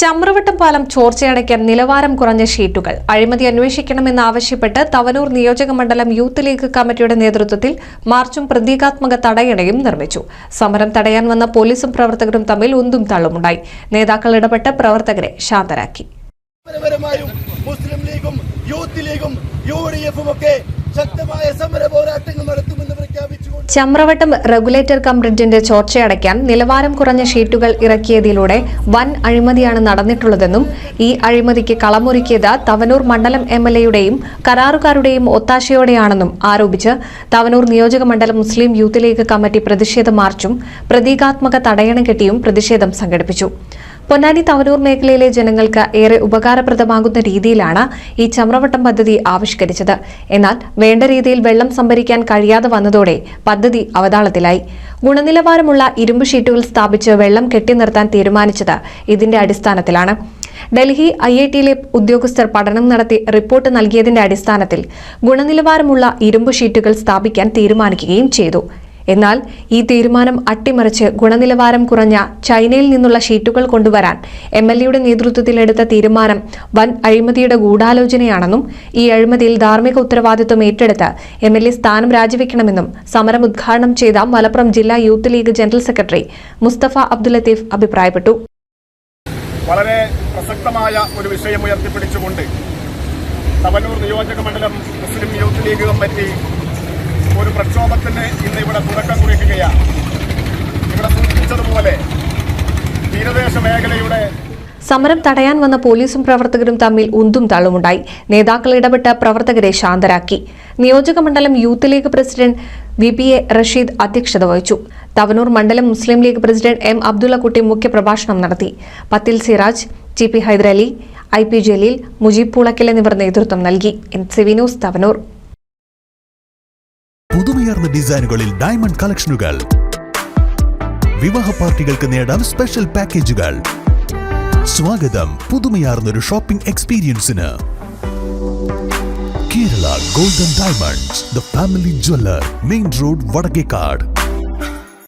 ചമ്രവട്ടം പാലം ചോർച്ചയടയ്ക്കാൻ നിലവാരം കുറഞ്ഞ ഷീറ്റുകൾ അഴിമതി അന്വേഷിക്കണമെന്നാവശ്യപ്പെട്ട് തവനൂർ നിയോജകമണ്ഡലം യൂത്ത് ലീഗ് കമ്മിറ്റിയുടെ നേതൃത്വത്തിൽ മാർച്ചും പ്രതീകാത്മക തടയണയും നിർമ്മിച്ചു. സമരം തടയാൻ വന്ന പോലീസും പ്രവർത്തകരും തമ്മിൽ ഉന്തും തള്ളുമുണ്ടായി. നേതാക്കൾ ഇടപെട്ട് പ്രവർത്തകരെ ശാന്തരാക്കി. മുസ്ലിം ലീഗും യൂത്ത് ലീഗും യുഡിഎഫും ഒക്കെ ശക്തമായ സമര പോരാട്ടങ്ങൾ നടത്തുമെന്ന് പ്രഖ്യാപിച്ചു. ചമ്രവട്ടം റെഗുലേറ്റർ കം ബ്രിഡ്ജിന്റെ ചോർച്ചയടയ്ക്കാൻ നിലവാരം കുറഞ്ഞ ഷീറ്റുകൾ ഇറക്കിയതിലൂടെ വൻ അഴിമതിയാണ് നടന്നിട്ടുള്ളതെന്നും ഈ അഴിമതിക്ക് കളമൊരുക്കിയത് തവനൂർ മണ്ഡലം എംഎൽഎയുടെയും കരാറുകാരുടെയും ഒത്താശയോടെയാണെന്നും ആരോപിച്ച് തവനൂർ നിയോജകമണ്ഡലം മുസ്ലിം യൂത്ത് ലീഗ് കമ്മിറ്റി പ്രതിഷേധ മാർച്ചും പ്രതീകാത്മക തടയണ കെട്ടിയും പ്രതിഷേധം സംഘടിപ്പിച്ചു. പൊന്നാനി തവനൂർ മേഖലയിലെ ജനങ്ങൾക്ക് ഏറെ ഉപകാരപ്രദമാകുന്ന രീതിയിലാണ് ഈ ചമ്രവട്ടം പദ്ധതി ആവിഷ്കരിച്ചത്. എന്നാൽ വേണ്ട രീതിയിൽ വെള്ളം സംഭരിക്കാൻ കഴിയാതെ വന്നതോടെ പദ്ധതി അവതാളത്തിലായി. ഗുണനിലവാരമുള്ള ഇരുമ്പ് ഷീറ്റുകൾ സ്ഥാപിച്ച് വെള്ളം കെട്ടിനിർത്താൻ തീരുമാനിച്ചത് ഇതിന്റെ അടിസ്ഥാനത്തിലാണ്. ഡൽഹി IITയിലെ ഉദ്യോഗസ്ഥർ പഠനം നടത്തി റിപ്പോർട്ട് നൽകിയതിന്റെ അടിസ്ഥാനത്തിൽ ഗുണനിലവാരമുള്ള ഇരുമ്പ് ഷീറ്റുകൾ സ്ഥാപിക്കാൻ തീരുമാനിക്കുകയും ചെയ്തു. എന്നാൽ ഈ തീരുമാനം അട്ടിമറിച്ച് ഗുണനിലവാരം കുറഞ്ഞ ചൈനയിൽ നിന്നുള്ള ഷീറ്റുകൾ കൊണ്ടുവരാൻ MLAയുടെ നേതൃത്വത്തിൽ എടുത്ത തീരുമാനം വൻ അഴിമതിയുടെ ഗൂഢാലോചനയാണെന്നും ഈ അഴിമതിയിൽ ധാർമ്മിക ഉത്തരവാദിത്വം ഏറ്റെടുത്ത് MLA സ്ഥാനം രാജിവെക്കണമെന്നും സമരം ഉദ്ഘാടനം ചെയ്ത മലപ്പുറം ജില്ലാ Youth League general secretary Mustafa Abdul Latheef അഭിപ്രായപ്പെട്ടു. വളരെ പ്രസക്തമായ ഒരു വിഷയം ഉയർത്തിപ്പിടിച്ചുകൊണ്ട് തവനൂർ നിയോജകമണ്ഡലം മുസ്ലിം യൂത്ത് ലീഗ് കമ്മിറ്റി ഒരു പ്രക്ഷോഭത്തിന് ഇന്ന് ഇവിടെ തുടക്കം കുറിക്കുകയാണ്. ഇവിടെ സൂചിപ്പിച്ചതുപോലെ തീരദേശ മേഖലയുടെ സമരം തടയാൻ വന്ന പോലീസും പ്രവർത്തകരും തമ്മിൽ ഉന്തും തള്ളുമുണ്ടായി. നേതാക്കൾ ഇടപെട്ട് പ്രവർത്തകരെ ശാന്തരാക്കി. നിയോജകമണ്ഡലം Youth League president VPA Rasheed അധ്യക്ഷത വഹിച്ചു. തവനൂർ മണ്ഡലം Muslim League president M Abdullakutty മുഖ്യപ്രഭാഷണം നടത്തി. പത്തിൽ സിറാജ്, GP ഹൈദരലി, IP ജലീൽ, മുജീബ് പൂളക്കൽ എന്നിവർ നേതൃത്വം നൽകി. NCV news Thavanoor. പുതുമയാർന്ന ഡിസൈനുകളിൽ ഡയമണ്ട് കളക്ഷനുകൾ, വിവാഹ പാർട്ടികൾക്ക് നേടാൻ സ്പെഷ്യൽ പാക്കേജുകൾ. സ്വാഗതം പുതുമയാർന്നൊരു ഷോപ്പിംഗ് എക്സ്പീരിയൻസിന്. Kerala golden diamonds, the family jeweller, main road, Vadakkekad.